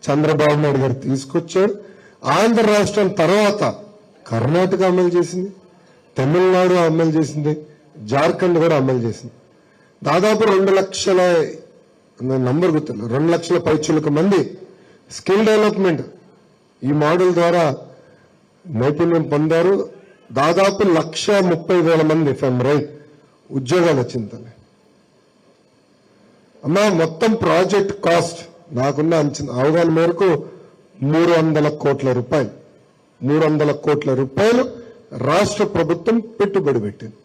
చంద్రబాబు నాయుడు గారు తీసుకొచ్చారు. ఆంధ్ర రాష్ట్రం తర్వాత కర్ణాటక అమలు చేసింది, తమిళనాడు అమలు చేసింది, జార్ఖండ్ కూడా అమలు చేసింది. దాదాపు 2 లక్షల నంబర్ గుర్తులు 2 లక్షల పైచులకు మంది స్కిల్ డెవలప్మెంట్ ఈ మోడల్ ద్వారా నైపుణ్యం పొందారు. దాదాపు 1,30,000 మంది ఫ్రమ్ రైట్ ఉద్యోగాలు వచ్చింది. అమ్మా మొత్తం ప్రాజెక్ట్ కాస్ట్ నాకున్న అవగాహన మేరకు 300 కోట్ల రూపాయలు. 300 కోట్ల రూపాయలు రాష్ట్ర ప్రభుత్వం పెట్టుబడి పెట్టింది.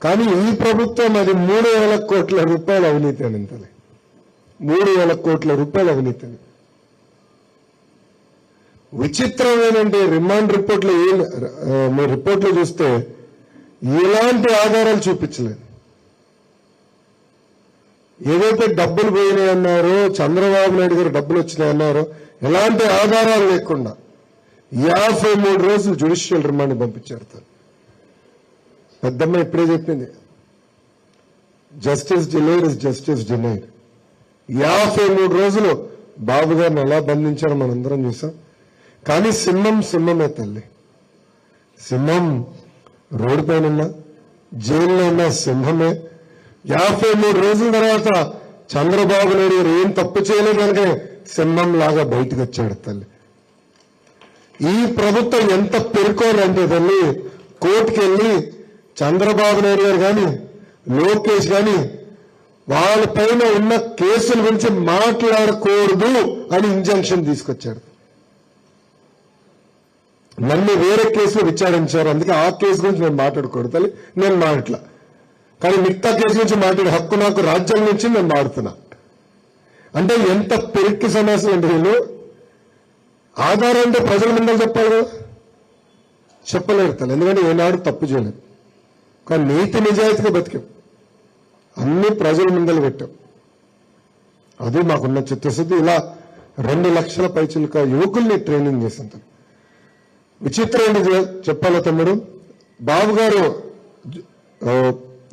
కానీ ఈ ప్రభుత్వం అది 3,000 కోట్ల రూపాయల అవినీతి అనింతలే. 3,000 కోట్ల రూపాయల అవినీతిని. విచిత్రం ఏంటంటే రిమాండ్ రిపోర్ట్లో మీరు రిపోర్ట్లో చూస్తే ఎలాంటి ఆధారాలు చూపించలేదు. ఏదైతే డబ్బులు పోయినాయన్నారో, చంద్రబాబు నాయుడు గారు డబ్బులు వచ్చినాయన్నారో, ఎలాంటి ఆధారాలు లేకుండా 53 రోజులు జ్యుడిషియల్ రిమాండ్ పంపించారు. పెద్దమ్మ ఇప్పుడే చెప్పింది, justice delayed is justice denied. 53 రోజులు బాబు గారిని ఎలా బంధించారో మనందరం చూసాం. కానీ సింహమే తల్లి. సింహం రోడ్డు పైన ఉన్నా, జైల్లో ఉన్న సింహమే. 53 రోజుల తర్వాత చంద్రబాబు నాయుడు గారు ఏం తప్పు చేయలేదు కనుక సింహం లాగా బయటకు వచ్చాడు తల్లి. ఈ ప్రభుత్వం ఎంత పెరుకోవాలంటే తల్లి, కోర్టుకు వెళ్ళి చంద్రబాబు నాయుడు గారు కానీ లోకేష్ కానీ వాళ్ళపైన ఉన్న కేసుల గురించి మాట్లాడకూడదు అని ఇంజంక్షన్ తీసుకొచ్చాడు. నన్ను వేరే కేసులో విచారించారు, అందుకే ఆ కేసు గురించి నేను మాట్లాడకూడదు, నేను మాట్లా. కానీ మిగతా కేసు నుంచి మాట్లాడే హక్కు నాకు రాజ్యాంగం నుంచి నేను మాడుతున్నా. అంటే ఎంత పెరిక్కి సమస్యలు అంటే వీళ్ళు ఆధారం అంటే ప్రజల ముందర చెప్పాలి కదా, చెప్పలేరు తల్లి. ఎందుకంటే ఏనాడు తప్పు చేయలేదు. కానీ నీతి నిజాయితీగా బతికాం, అన్ని ప్రజల ముందర పెట్టాం. అది మాకున్న చిత్తశుద్ధి. ఇలా 2 లక్షల పైచిలుక యువకుల్ని ట్రైనింగ్ చేశాం. విచిత్రం ఏంటి చెప్పాలా తమ్ముడు, బాబు గారు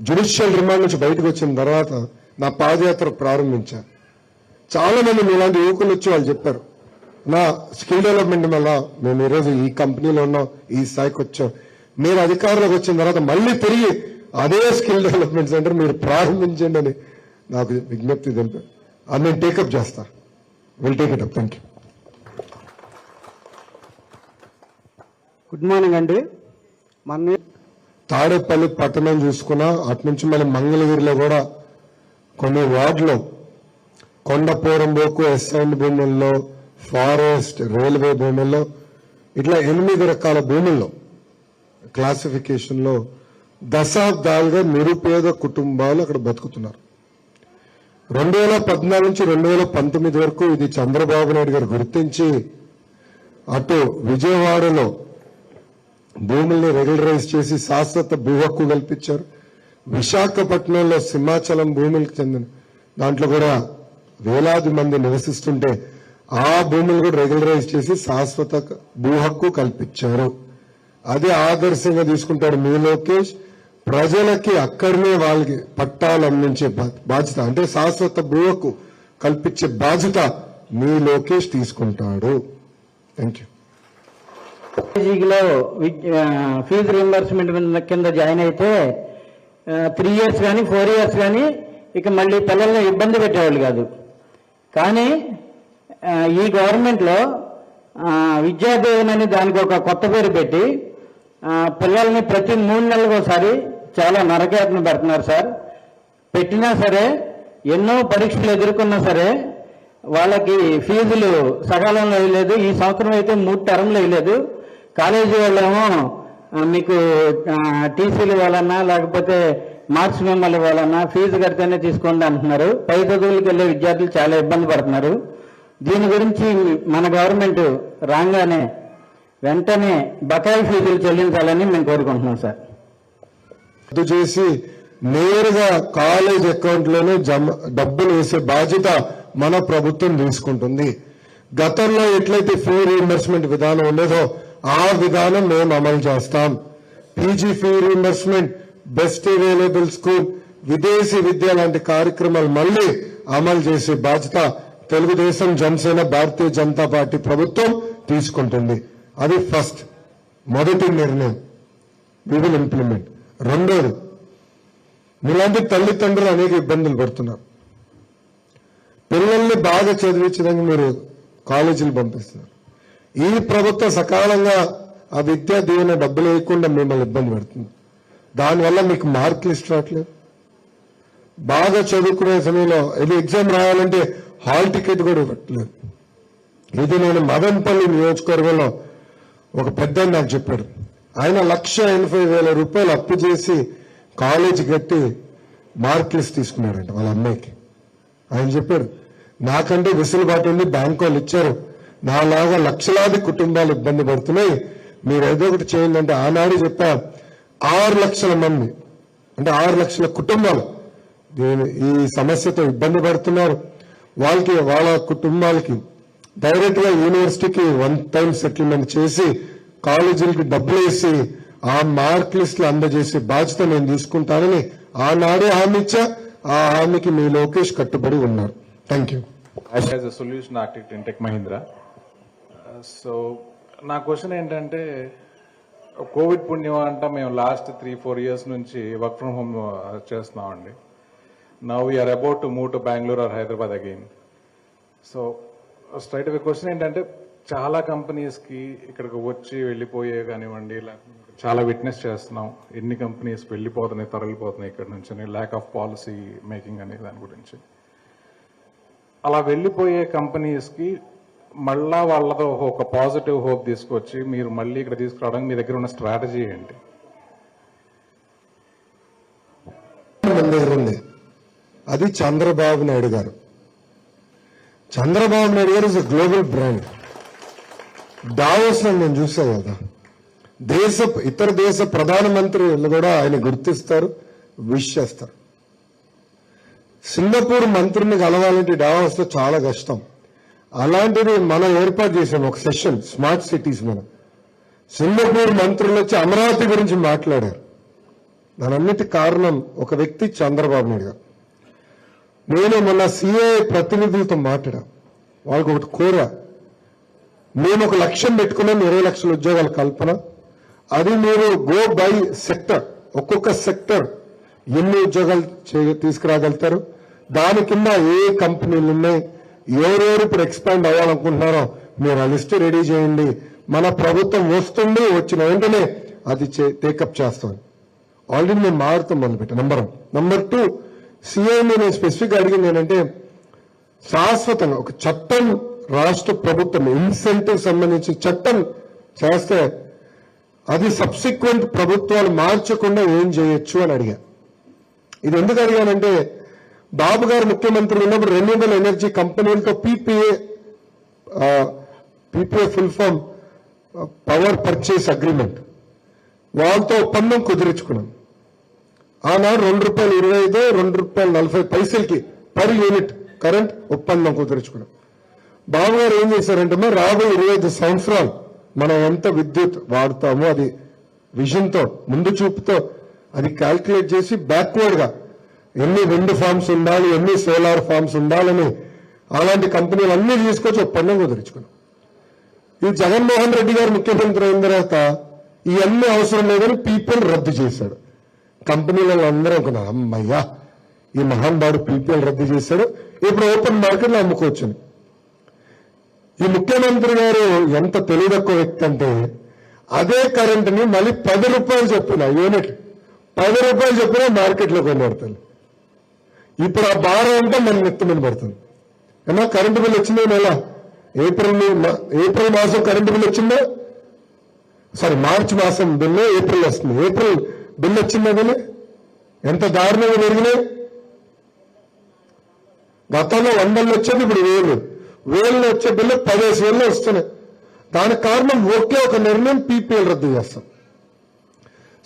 జ్యుడిషియల్ రిమాండ్ నుంచి బయటకు వచ్చిన తర్వాత నా పాదయాత్ర ప్రారంభించారు. చాలా మంది మీలాంటి యువకులు వచ్చి వాళ్ళు చెప్పారు, నా స్కిల్ డెవలప్మెంట్ వల్ల మేము ఈరోజు ఈ కంపెనీలో ఉన్నాం, ఈ స్థాయికి వచ్చాం. మీరు అధికారంలోకి వచ్చిన తర్వాత మళ్ళీ తిరిగి అదే స్కిల్ డెవలప్మెంట్ సెంటర్ మీరు ప్రారంభించండి అని నాకు విజ్ఞప్తి తెలిపారు. అది నేను టేకప్ చేస్తా. Will take it up. Thank you. Good morning అండి. మన తాడేపల్లి పట్టణం చూసుకున్నా, అటు నుంచి మళ్ళీ మంగళగిరిలో కూడా కొన్ని వార్డులో కొండపోరంబోకు ఎస్ఐండ్ భూముల్లో, ఫారెస్ట్, రైల్వే భూముల్లో ఇట్లా 8 రకాల భూముల్లో క్లాసిఫికేషన్ లో దశాబ్దాలుగా నిరుపేద కుటుంబాలు అక్కడ బతుకుతున్నారు. 2014 నుంచి 2019 వరకు ఇది చంద్రబాబు నాయుడు గారు గుర్తించి అటు విజయవాడలో భూముల్ని రెగ్యులరైజ్ చేసి శాశ్వత భూ హక్కు కల్పించారు. విశాఖపట్నంలో సింహాచలం భూములకు చెందిన దాంట్లో కూడా వేలాది మంది నివసిస్తుంటే ఆ భూములు కూడా రెగ్యులరైజ్ చేసి శాశ్వత భూ హక్కు కల్పించారు. అదే ఆదర్శంగా తీసుకుంటాడు మీ లోకేష్. ప్రజలకి అక్కడనే వాళ్ళకి పట్టాలు అందించే బాధ్యత, అంటే శాశ్వత భూ హక్కు కల్పించే బాధ్యత మీ లోకేష్ తీసుకుంటాడు. Thank you. కాలేజీలో ఫీజు రీంబర్స్మెంట్ కింద జాయిన్ అయితే 3 years కానీ 4 years కానీ ఇక మళ్ళీ పిల్లల్ని ఇబ్బంది పెట్టేవాళ్ళు కాదు. కానీ ఈ గవర్నమెంట్లో విద్యాదీవెన అని దానికి ఒక కొత్త పేరు పెట్టి పిల్లల్ని ప్రతి 3 నెలలకు ఒకసారి చాలా నరకేతను పెడుతున్నారు సార్. పెట్టినా సరే, ఎన్నో పరీక్షలు ఎదుర్కొన్నా సరే వాళ్ళకి ఫీజులు సకాలంలో వేయలేదు. ఈ సంవత్సరం అయితే 3 టర్మ్లు వేయలేదు. కాలేజీ వాళ్ళేమో మీకు టీసీలు ఇవ్వాలన్నా లేకపోతే మార్క్స్ మెమోలు ఇవ్వాలన్నా ఫీజు కడితేనే తీసుకోండి అంటున్నారు. పై చదువులకు వెళ్ళే విద్యార్థులు చాలా ఇబ్బంది పడుతున్నారు. దీని గురించి మన గవర్నమెంట్ రాగానే వెంటనే బకాయి ఫీజులు చెల్లించాలని మేము కోరుకుంటున్నాం సార్. రద్దు చేసి నేరుగా కాలేజ్ అకౌంట్లోనే డబ్బులు వేసే బాధ్యత మన ప్రభుత్వం తీసుకుంటుంది. గతంలో ఎట్లయితే ఫీ రీయింబర్స్మెంట్ విధానం ఉండేదో ఆ విధానం మేము అమలు చేస్తాం. PG fee reimbursement, best available school, విదేశీ విద్య లాంటి కార్యక్రమాలు మళ్లీ అమలు చేసే బాధ్యత తెలుగుదేశం, జనసేన, భారతీయ జనతా పార్టీ ప్రభుత్వం తీసుకుంటుంది. అది ఫస్ట్, మొదటి నిర్ణయం. We will implement. రెండోది, మీలాంటి తల్లిదండ్రులు అనేక ఇబ్బందులు పడుతున్నారు. పిల్లల్ని బాగా చదివించడానికి మీరు కాలేజీలు పంపిస్తున్నారు. ఈ ప్రభుత్వం సకాలంగా ఆ విద్యా దీవెన డబ్బులు వేయకుండా మిమ్మల్ని ఇబ్బంది పెడుతుంది. దానివల్ల మీకు మార్కులు ఇష్టట్లేదు. బాగా చదువుకునే సమయంలో ఇది ఎగ్జామ్ రాయాలంటే హాల్ టికెట్ కూడా ఇవ్వట్లేదు. ఇది నేను మదనపల్లి నియోజకవర్గంలో ఒక పెద్ద నాకు చెప్పాడు. ఆయన 1,80,000 రూపాయలు అప్పు చేసి కాలేజీ కట్టి మార్కులు తీసుకున్నాడంట వాళ్ళ అమ్మాయికి. ఆయన చెప్పాడు, నాకంటే వెసులుబాటు ఉంది, బ్యాంకు వాళ్ళు ఇచ్చారు, నాలాగా లక్షలాది కుటుంబాలు ఇబ్బంది పడుతున్నాయి, మీరు ఏదో ఒకటి చేయండి అంటే ఆనాడు చెప్పా 6 లక్షల మంది, అంటే 6 లక్షల కుటుంబాలు ఈ సమస్యతో ఇబ్బంది పడుతున్నారు. వాళ్ళ కుటుంబాలకి డైరెక్ట్ గా యూనివర్సిటీకి 1 టైం సెటిల్మెంట్ చేసి కాలేజీలకి డబ్బులు వేసి ఆ మార్క్ లిస్టులు అందజేసే బాధ్యత నేను తీసుకుంటానని ఆనాడే హామీ ఇచ్చా. ఆ హామీకి మీ లోకేష్ కట్టుబడి ఉన్నారు. Thank you. As a solution architect in tech Mahindra. So నా క్వశ్చన్ ఏంటంటే, కోవిడ్ పుణ్యం అంట మేము లాస్ట్ 3-4 years నుంచి వర్క్ ఫ్రమ్ హోమ్ చేస్తున్నామండి. Now we are about to move to Bengaluru or Hyderabad again. So straight away question ఏంటంటే, చాలా కంపెనీస్కి ఇక్కడికి వచ్చి వెళ్ళిపోయే కానివ్వండి, చాలా విట్నెస్ చేస్తున్నాం. ఎన్ని కంపెనీస్ వెళ్ళిపోతున్నాయి, తరలిపోతున్నాయి ఇక్కడ నుంచి, ల్యాక్ ఆఫ్ పాలసీ మేకింగ్ అనే దాని గురించి. అలా వెళ్ళిపోయే కంపెనీస్కి మళ్ళా వాళ్ళతో ఒక పాజిటివ్ హోప్ తీసుకొచ్చి మీరు మళ్ళీ ఇక్కడ తీసుకురావడానికి మీ దగ్గర ఉన్న స్ట్రాటజీ ఏంటి? అది చంద్రబాబు నాయుడు గారు. చంద్రబాబు నాయుడు గారు is a global brand. Davos లో నేను చూసాను కదా, ఇతర దేశ ప్రధానమంత్రులు కూడా ఆయన గుర్తిస్తారు, విష్ చేస్తారు. సింగపూర్ మంత్రిని కలవాలంటే డావోస్ లో చాలా కష్టం. అలాంటిది మనం ఏర్పాటు చేసాం ఒక సెషన్, స్మార్ట్ సిటీస్. మనం సింగపూర్ మంత్రులు వచ్చి అమరావతి గురించి మాట్లాడారు. దానన్నిటి కారణం ఒక వ్యక్తి, చంద్రబాబు నాయుడు గారు. నేను మొన్న సిఐ ప్రతినిధులతో మాట్లాడా. వాళ్ళకి ఒకటి కోరా, మేము ఒక లక్ష్యం పెట్టుకున్నాం, 20 లక్షల ఉద్యోగాల కల్పన. అది మీరు గో బై సెక్టర్, ఒక్కొక్క సెక్టర్ ఎన్ని ఉద్యోగాలు తీసుకురాగలుగుతారు, దాని కింద ఏ కంపెనీలు ఉన్నాయి, ఎవరెవరు ఇప్పుడు ఎక్స్పాండ్ అవ్వాలనుకుంటున్నారో మీరు ఆ లిస్ట్ రెడీ చేయండి. మన ప్రభుత్వం వస్తుంది, వచ్చిన వెంటనే అది టేకప్ చేస్తాం. ఆల్రెడీ మేము మారుతాం మొదలుపెట్టాం. నంబర్ 2, సిఐని నేను స్పెసిఫిక్ అడిగింది ఏంటంటే, శాశ్వతంగా ఒక చట్టం రాష్ట్ర ప్రభుత్వం ఇన్సెంటివ్ సంబంధించి చట్టం చేస్తే అది సబ్సిక్వెంట్ ప్రభుత్వాలు మార్చకుండా ఏం చేయొచ్చు అని అడిగా. ఇది ఎందుకు అడిగానంటే, బాబు గారు ముఖ్యమంత్రి ఉన్నప్పుడు రెన్యూబుల్ ఎనర్జీ కంపెనీలతో PPA full form power purchase agreement, వాళ్ళతో ఒప్పందం కుదిరించుకున్నాం. ఆనాడు ₹2.25, ₹2.40 పర్ యూనిట్ కరెంట్ ఒప్పందం కుదుర్చుకున్నాం. బాబు గారు ఏం చేశారంటే, మరి రాబోయే 25 సంవత్సరాలు మనం ఎంత విద్యుత్ వాడుతామో అది విజన్తో, ముందు చూపుతో అది క్యాల్కులేట్ చేసి బ్యాక్వర్డ్ గా ఎన్ని విండ్ ఫార్మ్స్ ఉండాలి, ఎన్ని సోలార్ ఫార్మ్స్ ఉండాలని అలాంటి కంపెనీలు అన్ని తీసుకొచ్చి ఒప్పందం కుదుర్చుకున్నాం. ఈ జగన్మోహన్ రెడ్డి గారు ముఖ్యమంత్రి అయిన తర్వాత ఇవన్నీ అవసరం లేదని పీపీఎల్ రద్దు చేశాడు. కంపెనీలలో అందరూ అనుకున్నారు, అమ్మయ్యా ఈ మహానుభావుడు పీపీఎల్ రద్దు చేశాడు, ఇప్పుడు ఓపెన్ మార్కెట్లో అమ్ముకోవచ్చు. ఈ ముఖ్యమంత్రి గారు ఎంత తెలివితక్కువ వ్యక్తి అంటే, అదే కరెంటుని మళ్ళీ ₹10 చెప్పిన యూనిట్, ₹10 చెప్పినా మార్కెట్లో కొనబడతాను. ఇప్పుడు ఆ భారం అంతా మన నెత్తి మీద పడుతుంది. ఏమన్నా కరెంటు బిల్ వచ్చిందో నెల ఏప్రిల్ మాసం కరెంటు బిల్ వచ్చిందో, సారీ మార్చి మాసం బిల్లు ఏప్రిల్ వస్తుంది. ఏప్రిల్ బిల్ వచ్చిందా బిల్లు? ఎంత దారుణంగా పెరిగినాయి. గతంలో 100 వచ్చేది ఇప్పుడు 1000 వచ్చే బిల్లు 15,000 వస్తున్నాయి. దానికి కారణం ఒకే ఒక నిర్ణయం, పీపీఎల్ రద్దు చేస్తాం.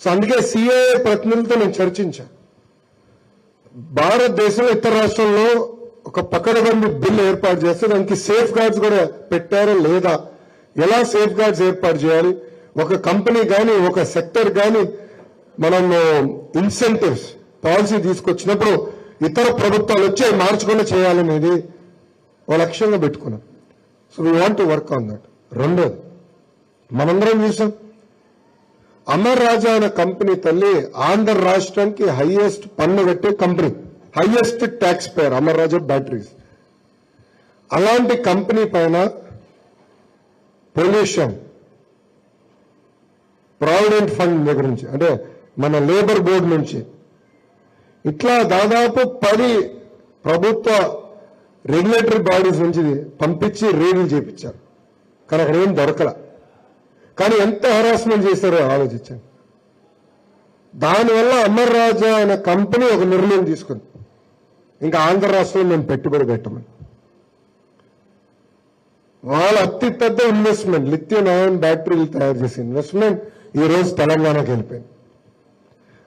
సో అందుకే సిఏఏ ప్రతినిధులతో నేను చర్చించాను. భారతదేశం ఇతర రాష్ట్రాల్లో ఒక పకడ్బందీ బిల్ ఏర్పాటు చేస్తే దానికి సేఫ్ గార్డ్స్ కూడా పెట్టారో లేదా, ఎలా సేఫ్ గార్డ్స్ ఏర్పాటు చేయాలి, ఒక కంపెనీ కానీ ఒక సెక్టర్ కానీ మనం ఇన్సెంటివ్స్ పాలసీ తీసుకొచ్చినప్పుడు ఇతర ప్రభుత్వాలు వచ్చి మార్చకుండా చేయాలనేది ఒక లక్ష్యంగా పెట్టుకున్నాం. So we want to work on that. రెండోది, మనందరం చూసాం, అమర్ రాజా అనే కంపెనీ తల్లి ఆంధ్ర రాష్ట్రానికి హైయెస్ట్ పన్ను కట్టే company, highest tax payer Amar Raja batteries. అలాంటి కంపెనీ పైన పొల్యూషన్, ప్రావిడెంట్ ఫండ్ దగ్గర నుంచి, అంటే మన లేబర్ బోర్డు నుంచి ఇట్లా దాదాపు 10 ప్రభుత్వ రెగ్యులేటరీ బాడీస్ నుంచి పంపించి రేడీలు చేపించారు. కానీ అక్కడ ఏం దొరకల. కానీ ఎంత హెరాస్మెంట్ చేశారో ఆలోచించాను. దానివల్ల అమర్ రాజా అనే కంపెనీ ఒక నిర్ణయం తీసుకుంది, ఇంకా ఆంధ్ర రాష్ట్రంలో మేము పెట్టుబడి పెట్టమని. వాళ్ళ అతి పెద్ద ఇన్వెస్ట్మెంట్, లిథియం అయాన్ బ్యాటరీలు తయారు చేసే ఇన్వెస్ట్మెంట్ ఈ రోజు తెలంగాణకి వెళ్ళిపోయింది.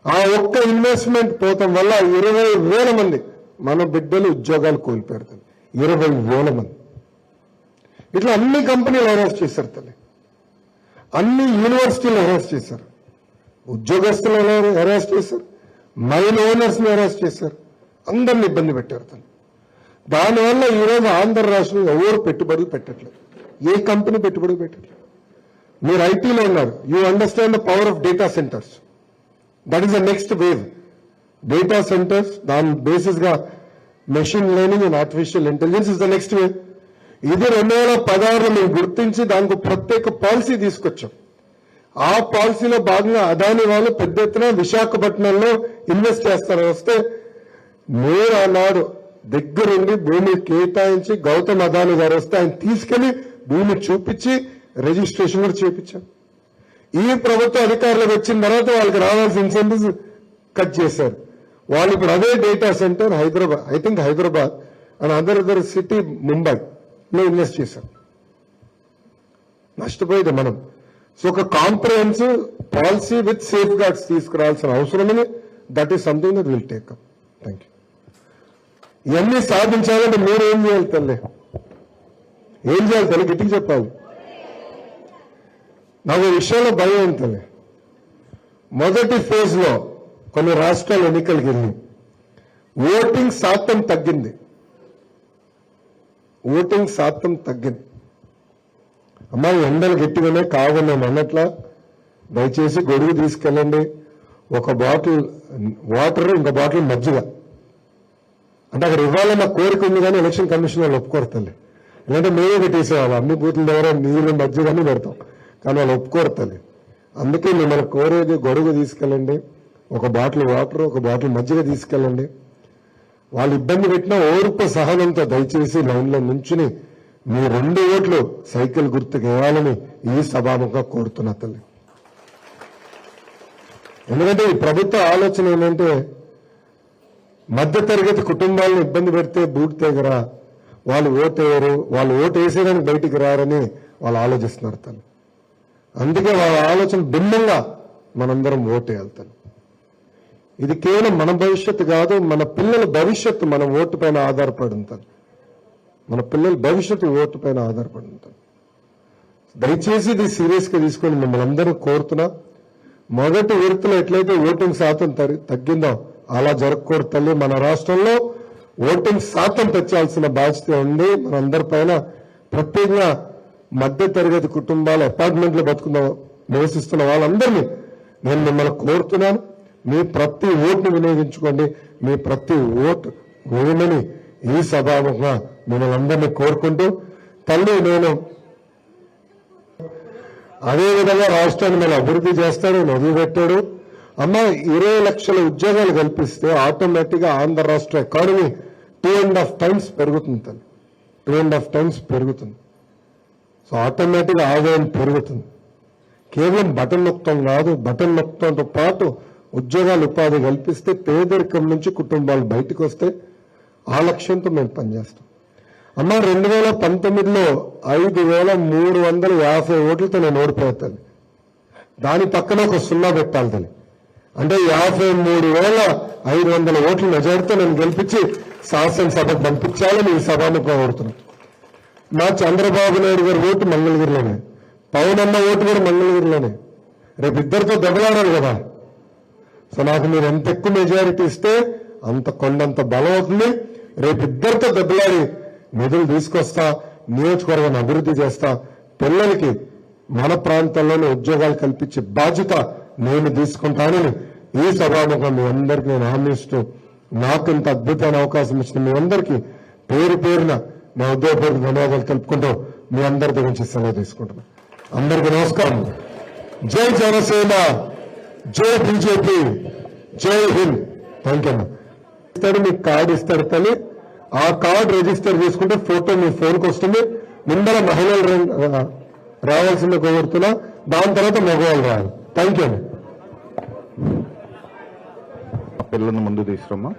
ఆ ఒక్క ఇన్వెస్ట్మెంట్ పోవటం వల్ల 20,000 మంది మన బిడ్డలు ఉద్యోగాలు కోల్పోయారు. 20,000 మంది. ఇట్లా అన్ని కంపెనీలు అరెస్ట్ చేశారు తల్లి, అన్ని యూనివర్సిటీలు అరెస్ట్ చేశారు, ఉద్యోగస్తులను అరెస్ట్ చేశారు, మైన్ ఓనర్స్ ని అరెస్ట్ చేశారు, అందరిని ఇబ్బంది పెట్టారు తల్లి. దానివల్ల ఈరోజు ఆంధ్ర రాష్ట్రంలో ఎవరు పెట్టుబడులు పెట్టట్లేదు, ఏ కంపెనీ పెట్టుబడి పెట్టట్లేదు. మీరు ఐటీలో ఉన్నారు, you understand the power of data centres. That is the next wave. Data centres, దాని బేసిస్ గా machine learning and artificial intelligence is the next wave. ఇది 2016లో మేము గుర్తించి దానికి ప్రత్యేక పాలసీ తీసుకొచ్చాం. ఆ పాలసీలో భాగంగా అదాని వాళ్ళు పెద్ద ఎత్తున విశాఖపట్నంలో ఇన్వెస్ట్ చేస్తారని వస్తే నేను ఆనాడు దగ్గరుండి భూమి కేటాయించి గౌతమ్ అదాని గారు వస్తే ఆయన తీసుకెళ్లి భూమి చూపించి రిజిస్ట్రేషన్ కూడా చేపించాం. ఈ ప్రభుత్వ అధికారులకు వచ్చిన తర్వాత వాళ్ళకి రావాల్సిన ఇన్సెంటివ్స్ కట్ చేశారు. వాళ్ళు ఇప్పుడు అదే data centre Hyderabad, I think Hyderabad and other city ముంబైలో ఇన్వెస్ట్ చేశారు. నష్టపోయేది మనం. సో ఒక comprehensive policy with safeguards తీసుకురావాల్సిన అవసరం ఉంది. That is something that will take up. Thank you. ఇవన్నీ సాధించాలంటే మీరు ఏం చేయాలి తల్లి? ఏం చేయాలి తల్లి? గట్టిగా చెప్పాలి. నాకు ఈ విషయంలో భయం ఉంటుంది. మొదటి ఫేజ్ లో కొన్ని రాష్ట్రాల ఎన్నికలకు వెళ్ళి ఓటింగ్ శాతం తగ్గింది. ఓటింగ్ శాతం తగ్గింది. అమ్మా ఎండలు గట్టిగానే కావున్నాం అన్నట్లా దయచేసి గొడుగు తీసుకెళ్ళండి, ఒక బాటిల్ వాటర్, ఇంకో బాటిల్ మజ్జిగ. అంటే అక్కడ ఇవ్వాలన్న కోరిక ఉంది కానీ ఎలక్షన్ కమిషన్ వాళ్ళు ఒప్పుకోరు తల్లి. ఎందుకంటే మేమే పెట్టేసేవాళ్ళు, అన్ని బూతుల ద్వారా నీళ్ళు మజ్జిగని పెడతాం, కానీ వాళ్ళు ఒప్పుకోరు తల్లి. అందుకే మిమ్మల్ని కోరేది గొడుగు తీసుకెళ్ళండి, ఒక బాటిల్ వాటర్, ఒక బాటిల్ మజ్జిగ తీసుకెళ్ళండి. వాళ్ళు ఇబ్బంది పెట్టినా ఓర్పు సహనంతో దయచేసి లైన్లో నుంచుని మీ 2 ఓట్లు సైకిల్ గుర్తుకు వేయాలని ఈ సభాముఖంగా కోరుతున్నా తల్లి. ఎందుకంటే ఈ ప్రభుత్వ ఆలోచన ఏంటంటే మధ్యతరగతి కుటుంబాలను ఇబ్బంది పెడితే బూట్ తెగరా, వాళ్ళు ఓటేయరు, వాళ్ళు ఓటు వేసేదానికి బయటికి రారని వాళ్ళు ఆలోచిస్తున్నారు తల్లి. అందుకే వాళ్ళ ఆలోచన భిన్నంగా మనందరం ఓటేయాలి తల్లి. ఇది కేవలం మన భవిష్యత్తు కాదు, మన పిల్లల భవిష్యత్తు మన ఓటు పైన ఆధారపడి ఉంటుంది. మన పిల్లల భవిష్యత్తు ఓటు పైన ఆధారపడి ఉంటుంది. దయచేసి ఇది సీరియస్ గా తీసుకొని మిమ్మల్ని అందరూ కోరుతున్నా. మొదటి విడతలో ఎట్లయితే ఓటింగ్ శాతం తగ్గిందో అలా జరగకూడదు తల్లి. మన రాష్ట్రంలో ఓటింగ్ శాతం తెచ్చాల్సిన బాధ్యత ఉంది మనందరి పైన. ప్రత్యేకంగా మధ్య తరగతి కుటుంబాలు, అపార్ట్మెంట్లో నివసిస్తున్న వాళ్ళందరినీ నేను మిమ్మల్ని కోరుతున్నాను. మీ ప్రతి ఓటును వినియోగించుకోండి, మీ ప్రతి ఓటు వేయమని ఈ సభాముఖంగా మిమ్మల్ని అందరినీ కోరుకుంటూ తల్లి నేను అదేవిధంగా రాష్ట్రాన్ని మనం అభివృద్ధి చేస్తాడు, నదులు పెట్టాడు, అమ్మ 20 లక్షల ఉద్యోగాలు కల్పిస్తే ఆటోమేటిక్ గా ఆంధ్ర రాష్ట్ర ఎకానమీ 2.5 times పెరుగుతుంది తల్లి. 2.5 times పెరుగుతుంది. సో ఆటోమేటిక్ ఆదాయం పెరుగుతుంది. కేవలం బటన్ నొక్కడం కాదు, బటన్ నొక్కడంతో పాటు ఉద్యోగాలు ఉపాధి కల్పిస్తే పేదరికం నుంచి కుటుంబాలు బయటకు వస్తే ఆ లక్ష్యంతో మేము పనిచేస్తాం. అమ్మ 2019లో 5,350 ఓట్లతో నేను ఓడిపోతాను. దాని పక్కన ఒక 0 పెట్టాలి తల్లి. అంటే 53,500 ఓట్ల మెజారిటీతో నేను గెలిపించి శాసనసభకు పంపించాలని ఈ సభను కోరుతున్నాను. మా చంద్రబాబు నాయుడు గారి ఓటు మంగళగిరిలోనే, పవన్ అన్న ఓటు కూడా మంగళగిరిలోనే. రేపు ఇద్దరితో దెబ్బలాడాలి కదా. సో నాకు మీరు ఎంత ఎక్కువ మెజారిటీ ఇస్తే అంత కొండంత బలం అవుతుంది. రేపు ఇద్దరితో దెబ్బలాడి నిధులు తీసుకొస్తా, నియోజకవర్గాన్ని అభివృద్ధి చేస్తా, పిల్లలకి మన ప్రాంతంలోనే ఉద్యోగాలు కల్పించే బాధ్యత నేను తీసుకుంటానని ఈ సభాముఖం మీ అందరికీ నేను హామీ ఇస్తూ, నాకు ఇంత అద్భుతమైన అవకాశం ఇచ్చిన మీ అందరికీ పేరు పేరున నా ఉద్యోగపూర్వక ధన్యవాదాలు తెలుపుకుంటూ మీ అందరి దగ్గర నుంచి సెలవు తీసుకుంటున్నాను. అందరికీ నమస్కారం. జై జనసేన, జై బీజేపీ, జై హింద్. Thank you. ఇస్తాడు, మీకు కార్డు ఇస్తాడు తల్లి. ఆ కార్డు రిజిస్టర్ చేసుకుంటే ఫోటో మీ ఫోన్కి వస్తుంది. ముందర మహిళలు రావాల్సిందే కోరుతున్నా, దాని తర్వాత మగవాళ్ళు రావాలి. Thank you. పిల్లలను ముందు తీసుకురమ్మా.